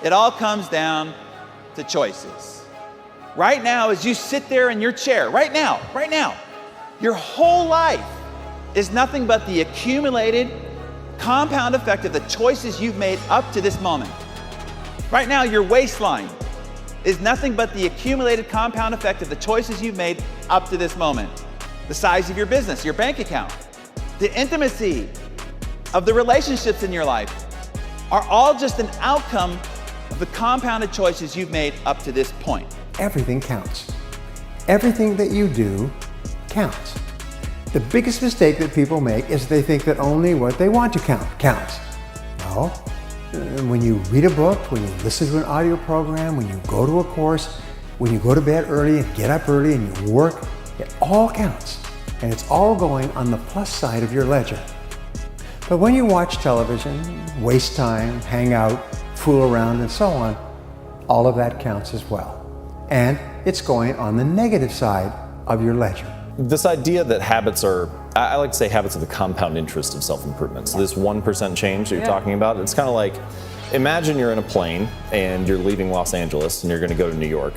It all comes down to choices. Right now, as you sit there in your chair, right now, your whole life is nothing but the accumulated compound effect of the choices you've made up to this moment. Right now, your waistline is nothing but the accumulated compound effect of the choices you've made up to this moment. The size of your business, your bank account, the intimacy of the relationships in your life are all just an outcome of the compounded choices you've made up to this point. Everything counts. Everything that you do counts. The biggest mistake that people make is they think that only what they want to count counts. No. When you read a book, when you listen to an audio program, when you go to a course, when you go to bed early and get up early and you work, it all counts. And it's all going on the plus side of your ledger. But when you watch television, waste time, hang out, fool around, and so on, all of that counts as well. And it's going on the negative side of your ledger. This idea that habits are, I like to say habits are the compound interest of self-improvement. So this 1% change that you're talking about, it's kind of like, imagine you're in a plane and you're leaving Los Angeles and you're going to go to New York.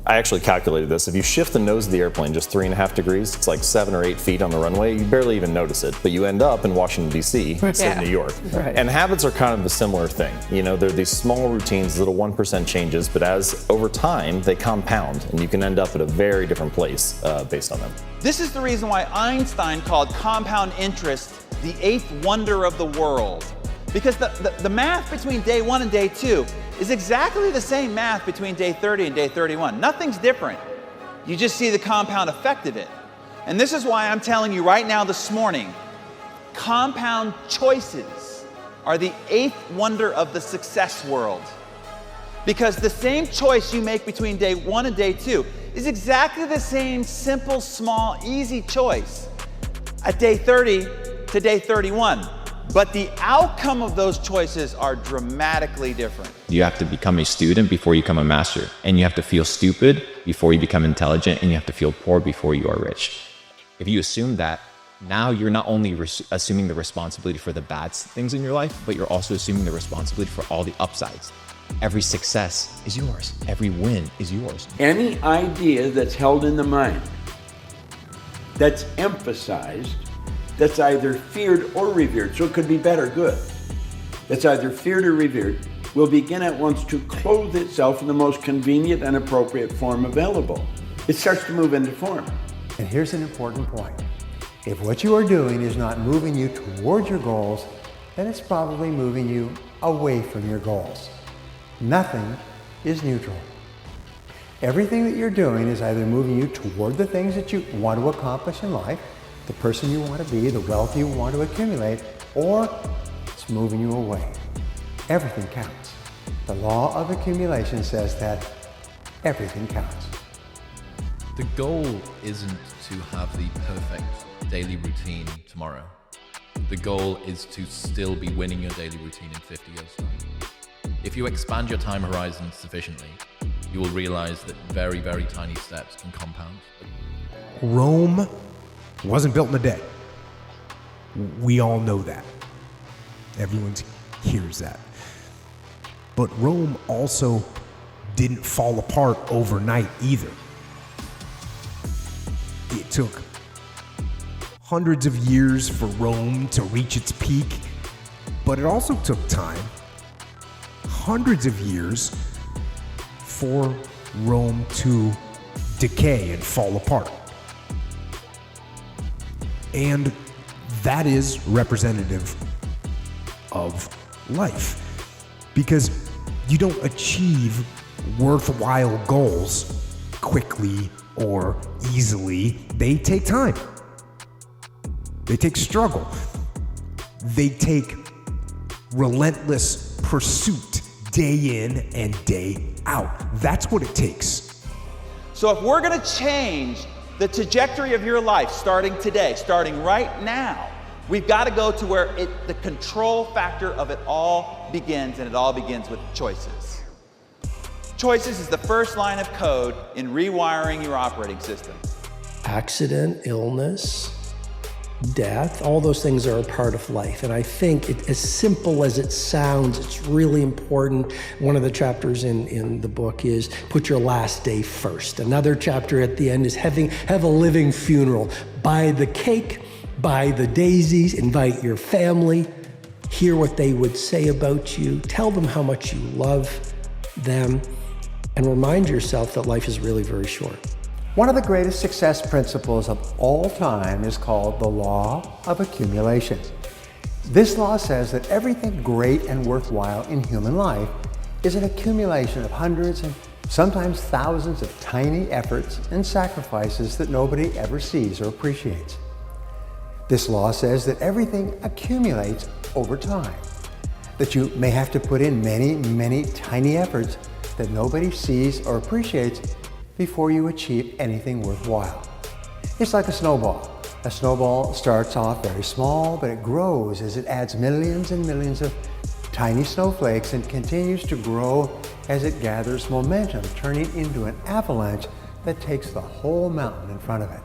I actually calculated this. If you shift the nose of the airplane just 3.5 degrees, it's like 7 or 8 feet on the runway. You barely even notice it, but you end up in Washington, D.C. instead of New York. Right. And habits are kind of a similar thing. You know, they're these small routines, little 1% changes, but as over time, they compound, and you can end up at a very different place based on them. This is the reason why Einstein called compound interest the eighth wonder of the world. Because the math between day 1 and day 2 is exactly the same math between day 30 and day 31. Nothing's different. You just see the compound effect of it. And this is why I'm telling you right now this morning, compound choices are the eighth wonder of the success world. Because the same choice you make between day 1 and day 2 is exactly the same simple, small, easy choice at day 30 to day 31. But the outcome of those choices are dramatically different. You have to become a student before you become a master. And you have to feel stupid before you become intelligent. And you have to feel poor before you are rich. If you assume that, now you're not only assuming the responsibility for the bad things in your life, but you're also assuming the responsibility for all the upsides. Every success is yours. Every win is yours. Any idea that's held in the mind, that's emphasized, that's either feared or revered, so it could be bad or good, that's either feared or revered, will begin at once to clothe itself in the most convenient and appropriate form available. It starts to move into form. And here's an important point. If what you are doing is not moving you toward your goals, then it's probably moving you away from your goals. Nothing is neutral. Everything that you're doing is either moving you toward the things that you want to accomplish in life, the person you want to be, the wealth you want to accumulate, or it's moving you away. Everything counts. The law of accumulation says that everything counts. The goal isn't to have the perfect daily routine tomorrow. The goal is to still be winning your daily routine in 50 years' time. If you expand your time horizon sufficiently, you will realize that very, very tiny steps can compound. Rome wasn't built in a day. We all know that. Everyone hears that. But Rome also didn't fall apart overnight either. It took hundreds of years for Rome to reach its peak, but it also took time, hundreds of years, for Rome to decay and fall apart. And that is representative of life, because you don't achieve worthwhile goals quickly or easily. They take time. They take struggle. They take relentless pursuit day in and day out. That's what it takes. So if we're going to change the trajectory of your life starting today, starting right now, we've got to go to where the control factor of it all begins, and it all begins with choices. Choices is the first line of code in rewiring your operating system. Accident, illness, death. All those things are a part of life. And I think as simple as it sounds, it's really important. One of the chapters in the book is put your last day first. Another chapter at the end is have a living funeral. Buy the cake, buy the daisies, invite your family, hear what they would say about you, tell them how much you love them, and remind yourself that life is really very short. One of the greatest success principles of all time is called the law of accumulation. This law says that everything great and worthwhile in human life is an accumulation of hundreds and sometimes thousands of tiny efforts and sacrifices that nobody ever sees or appreciates. This law says that everything accumulates over time, that you may have to put in many, many tiny efforts that nobody sees or appreciates before you achieve anything worthwhile. It's like a snowball. A snowball starts off very small, but it grows as it adds millions and millions of tiny snowflakes and continues to grow as it gathers momentum, turning into an avalanche that takes the whole mountain in front of it.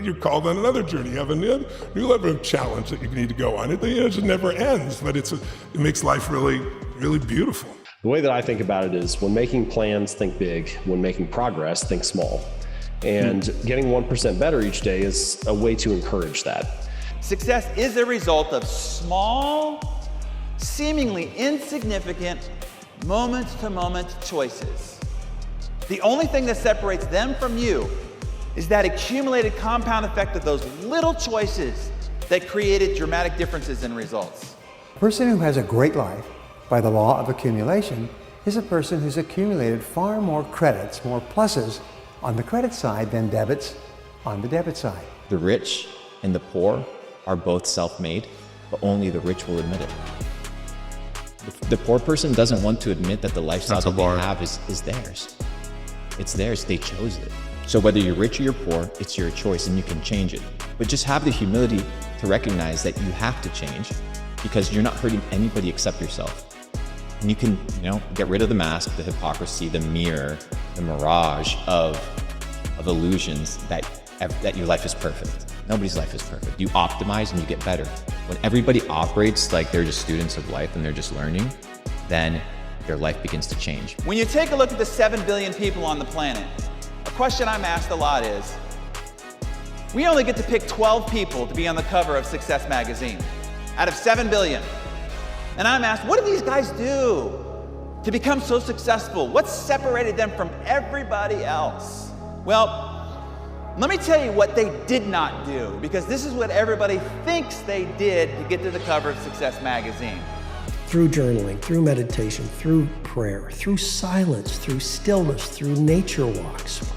You're called on another journey. You have a new level of challenge that you need to go on. It just never ends, but it makes life really, really beautiful. The way that I think about it is when making plans, think big. When making progress, think small. And getting 1% better each day is a way to encourage that. Success is a result of small, seemingly insignificant, moment-to-moment choices. The only thing that separates them from you is that accumulated compound effect of those little choices that created dramatic differences in results. A person who has a great life by the law of accumulation is a person who's accumulated far more credits, more pluses on the credit side than debits on the debit side. The rich and the poor are both self-made, but only the rich will admit it. The poor person doesn't want to admit that the lifestyle that they have is theirs. It's theirs, they chose it. So whether you're rich or you're poor, it's your choice and you can change it. But just have the humility to recognize that you have to change because you're not hurting anybody except yourself. And you can, get rid of the mask, the hypocrisy, the mirror, the mirage of illusions that your life is perfect. Nobody's life is perfect. You optimize and you get better. When everybody operates like they're just students of life and they're just learning, then their life begins to change. When you take a look at the 7 billion people on the planet, a question I'm asked a lot is, we only get to pick 12 people to be on the cover of Success magazine out of 7 billion. And I'm asked, what do these guys do to become so successful? What's separated them from everybody else? Well, let me tell you what they did not do, because this is what everybody thinks they did to get to the cover of Success magazine. Through journaling, through meditation, through prayer, through silence, through stillness, through nature walks.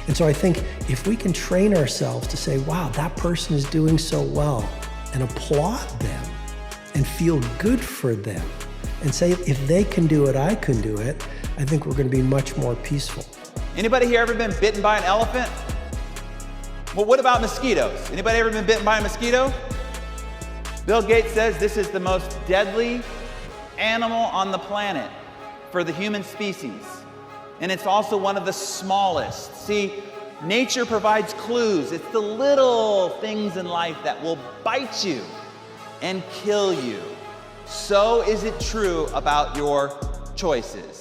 And so I think if we can train ourselves to say, wow, that person is doing so well, and applaud them, and feel good for them, and say, if they can do it, I can do it, I think we're going to be much more peaceful. Anybody here ever been bitten by an elephant? Well, what about mosquitoes? Anybody ever been bitten by a mosquito? Bill Gates says this is the most deadly animal on the planet for the human species. And it's also one of the smallest. See, nature provides clues. It's the little things in life that will bite you and kill you. So is it true about your choices.